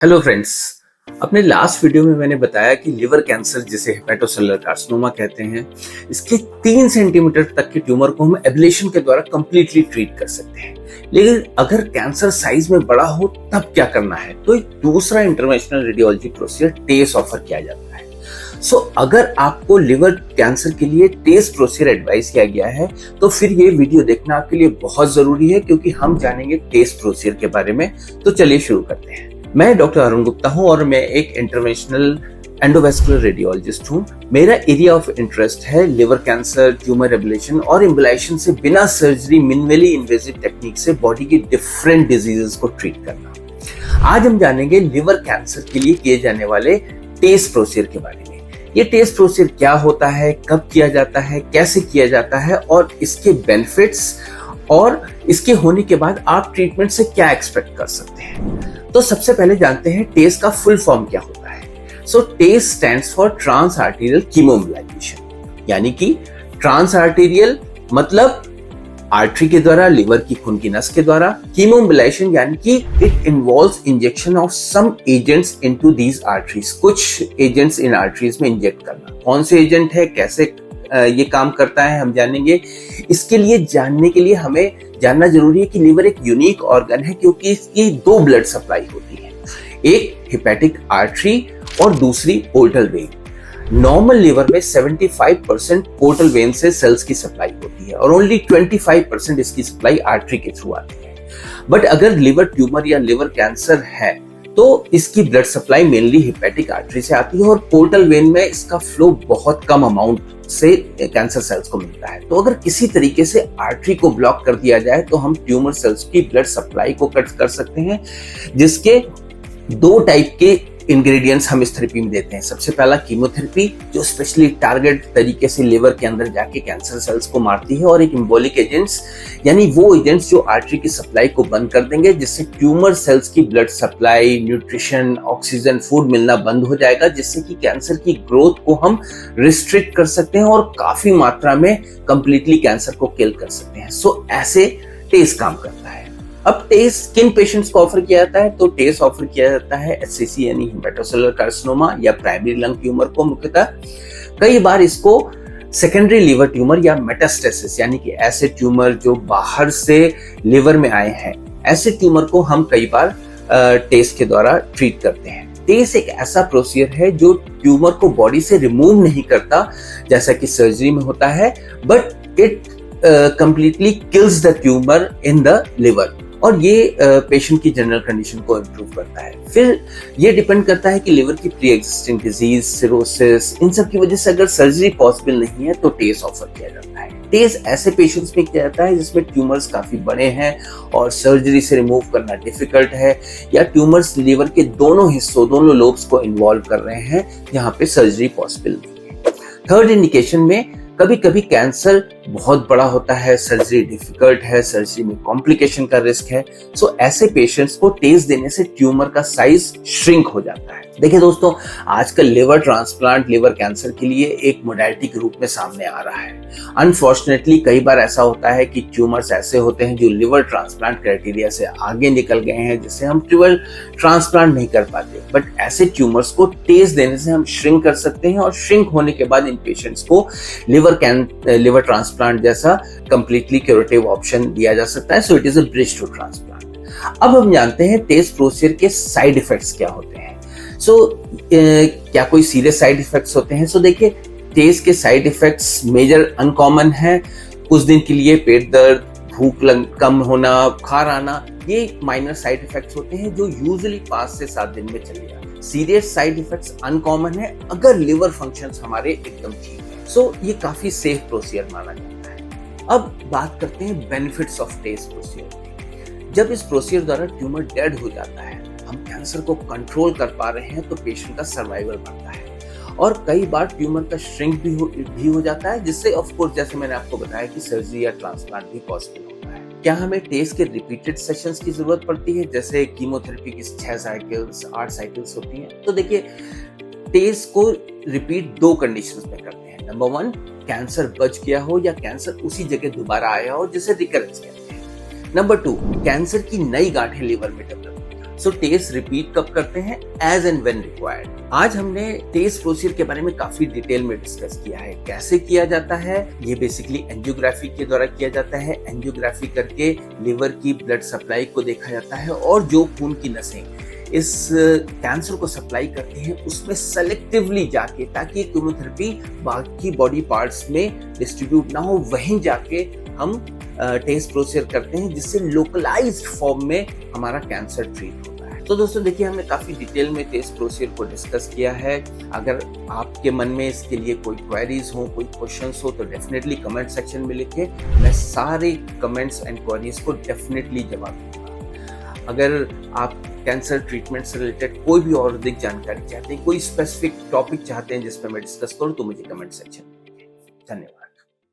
Hello friends. अपने last video में मैंने बताया कि लिवर कैंसर जिसे हेपेटोसेलुलर कार्सिनोमा कहते हैं, इसके 3 सेंटीमीटर तक के ट्यूमर को हम एब्लेशन के द्वारा कंप्लीटली ट्रीट कर सकते हैं। लेकिन अगर कैंसर साइज में बड़ा हो तब क्या करना है? तो एक दूसरा इंटरवेंशनल रेडियोलॉजी प्रोसीजर टेस ऑफर किया जाता है। अगर आपको लिवर कैंसर के लिए टेस प्रोसीजर एडवाइस किया गया है तो फिर ये वीडियो देखना आपके लिए बहुत जरूरी है, क्योंकि हम जानेंगे टेस प्रोसीजर के बारे में। तो चलिए शुरू करते हैं। मैं डॉक्टर अरुण गुप्ता हूं और मैं एक इंटरवेंशनल एंडोवेस्कुलर रेडियोलॉजिस्ट हूं। मेरा एरिया ऑफ इंटरेस्ट है लिवर कैंसर, ट्यूमर एब्लेशन और एम्बुलाइजेशन से बिना सर्जरी मिनिमली इन्वेजिव टेक्निक से बॉडी की डिफरेंट डिजीजेस को ट्रीट करना। आज हम जानेंगे लिवर कैंसर के लिए किए जाने वाले टेस प्रोसीजर के बारे में। ये टेस्ट प्रोसीजर क्या होता है, कब किया जाता है, कैसे किया जाता है और इसके बेनिफिट्स और इसके होने के बाद आप ट्रीटमेंट से क्या एक्सपेक्ट कर सकते हैं। तो सबसे पहले जानते हैं टेस का फुल फॉर्म क्या होता है। टेस स्टैंड्स फॉर ट्रांस आर्टेरियल कीमोएम्बोलाइजेशन, यानी कि ट्रांस आर्टेरियल मतलब आर्टरी के द्वारा, लिवर की खून की नस के द्वारा। कीमोएम्बोलाइजेशन यानी कि it involves injection of some agents into these arteries, कुछ एजेंट्स इन आर्टरीज में इंजेक्ट करना। कौन से एजेंट है, कैसे ये काम करता है, हम जानेंगे। इसके लिए जानने के लिए हमें जानना जरूरी है कि लिवर एक यूनिक ऑर्गन है, क्योंकि इसकी 2 ब्लड सप्लाई होती है, एक हेपेटिक आर्टरी और दूसरी पोर्टल वेन। नॉर्मल लिवर में 75% पोर्टल वेन से सेल्स की सप्लाई होती है और ओनली 25% इसकी सप्लाई आर्टरी के थ्रू आती है। बट अगर लिवर ट्यूमर या लिवर कैंसर है तो इसकी blood supply mainly hepatic artery से आती है और पोर्टल वेन में इसका फ्लो बहुत कम अमाउंट से कैंसर सेल्स को मिलता है। तो अगर किसी तरीके से आर्टरी को ब्लॉक कर दिया जाए तो हम ट्यूमर सेल्स की ब्लड सप्लाई को कट कर सकते हैं, जिसके 2 टाइप के इंग्रेडिएंट्स हम इस थेरेपी में देते हैं। सबसे पहला कीमोथेरेपी, जो स्पेशली टारगेट तरीके से लिवर के अंदर जाके कैंसर सेल्स को मारती है, और एक एम्बोलिक एजेंट्स यानी वो एजेंट्स जो आर्टरी की सप्लाई को बंद कर देंगे, जिससे ट्यूमर सेल्स की blood supply, nutrition, oxygen, food मिलना बंद हो जाएगा, जिससे कि कैंसर की ग्रोथ को हम रिस्ट्रिक्ट कर सकते हैं और काफी मात्रा में कंप्लीटली कैंसर को किल कर सकते हैं। ऐसे टेस काम करता है। अब टेस किन पेशेंट्स को ऑफर किया जाता है? तो टेस ऑफर किया जाता है एचसीसी यानी हेपेटोसेलुलर कार्सिनोमा या प्राइमरी लंग ट्यूमर को मुख्यतः। कई बार इसको सेकेंडरी लिवर ट्यूमर या मेटास्टेसिस यानी कि ऐसे ट्यूमर जो बाहर से लिवर में आए हैं, ऐसे ट्यूमर को हम कई बार टेस के द्वारा ट्रीट करते हैं। टेस एक ऐसा प्रोसीजर है जो ट्यूमर को बॉडी से रिमूव नहीं करता जैसा कि सर्जरी में होता है, but it completely kills the tumour in the liver, और ये पेशेंट की जनरल कंडीशन को इम्प्रूव करता है। फिर ये डिपेंड करता है कि लिवर की प्री एग्जिस्टिंग डिजीज, सिरोसिस, इन सब की वजह से अगर सर्जरी पॉसिबल नहीं है तो टेस ऑफर किया जाता है। टेस ऐसे पेशेंट्स में किया जाता है जिसमें ट्यूमर्स काफी बड़े हैं और सर्जरी से रिमूव करना डिफिकल्ट है, या ट्यूमर्स लिवर के दोनों हिस्सों, दोनों लोब्स को इन्वॉल्व कर रहे हैं, जहाँ पे सर्जरी पॉसिबल नहीं है। थर्ड इंडिकेशन में कभी कभी कैंसर बहुत बड़ा होता है, सर्जरी डिफिकल्ट है, सर्जरी में कॉम्प्लिकेशन का रिस्क है। ऐसे पेशेंट्स को टेस देने से ट्यूमर का साइज श्रिंक हो जाता है। देखिए दोस्तों, आजकल लिवर ट्रांसप्लांट लिवर कैंसर के लिए एक मोडालिटी के रूप में सामने आ रहा है। अनफॉर्चुनेटली कई बार ऐसा होता है कि ट्यूमर्स ऐसे होते हैं जो लिवर ट्रांसप्लांट क्राइटेरिया से आगे निकल गए हैं, जिससे हम लिवर ट्रांसप्लांट नहीं कर पाते। बट ऐसे ट्यूमर्स को टेस देने से हम श्रिंक कर सकते हैं, और श्रिंक होने के बाद इन पेशेंट्स को लिवर ट्रांसप्लांट जैसा कंप्लीटली क्यूरेटिव ऑप्शन दिया जा सकता है। It is a bridge to transplant. अब हम जानते हैं टेस्ट प्रोसीजर के साइड इफेक्ट्स क्या होते हैं। क्या कोई सीरियस साइड इफेक्ट्स होते हैं? देखिए, टेस्ट के साइड इफेक्ट्स मेजर अनकॉमन है। कुछ दिन के लिए पेट दर्द, भूख कम होना, बुखार आना, ये माइनर साइड इफेक्ट्स होते हैं जो यूजुअली 5 से 7 दिन में चले जाते हैं। सीरियस साइड इफेक्ट्स अनकॉमन है अगर लिवर फंक्शंस हमारे एकदम ठीक है। ये काफी सेफ प्रोसीजर माना जाता है। अब बात करते हैं बेनिफिट्स ऑफ टेस्ट प्रोसीजर। जब इस प्रोसीजर द्वारा ट्यूमर डेड हो जाता है, हम कैंसर को कंट्रोल कर पा रहे हैं, तो पेशेंट का सर्वाइवल बढ़ता है और कई बार ट्यूमर का श्रिंक भी हो जाता है, जिससे ऑफ कोर्स जैसे मैंने आपको बताया कि सर्जरी या ट्रांसप्लांट भी पॉसिबल होता है। क्या हमें टेस्ट के रिपीटेड सेशंस की जरूरत पड़ती है, जैसे कीमोथेरेपी की 6 साइकिल्स 8 साइकिल्स होती हैं? तो देखिए, टेस्ट को रिपीट 2 कंडीशंस में करते हैं। नंबर 1, कैंसर बच गया हो या कैंसर उसी जगह दोबारा आया हो, जिसे रिकरेंस कहते हैं। नंबर 2, कैंसर की नई गांठें लिवर में डेवलप। सो टेस्ट रिपीट कब करते हैं? As and when required. आज हमने टेस्ट प्रोसीजर के बारे में काफी डिटेल में डिस्कस किया है। कैसे किया जाता है? ये बेसिकली एंजियोग्राफी के द्वारा किया जाता है। एंजियोग्राफी करके लिवर की ब्लड सप्लाई को देखा जाता है और जो खून की नसें इस कैंसर को सप्लाई करते हैं उसमें सेलेक्टिवली जाके, ताकि कीमोथेरेपी बाकी बॉडी पार्ट्स में डिस्ट्रीब्यूट ना हो, वहीं जाके हम टेस्ट प्रोसीजर करते हैं जिससे लोकलाइज्ड फॉर्म में हमारा कैंसर ट्रीट होता है। तो दोस्तों देखिए, हमने काफी डिटेल में टेस्ट प्रोसीजर को डिस्कस किया है। अगर आपके मन में इसके लिए कोई क्वेरीज हो, कोई क्वेश्चंस हो, तो डेफिनेटली कमेंट सेक्शन में लिखें। मैं सारे कमेंट्स एंड क्वेरीज को डेफिनेटली जवाब दूंगा। अगर आप कैंसर ट्रीटमेंट से रिलेटेड कोई भी और अधिक जानकारी चाहते हैं, कोई स्पेसिफिक टॉपिक चाहते हैं जिस पर मैं डिस्कस करूं, तो मुझे कमेंट सेक्शन में लिखें। धन्यवाद।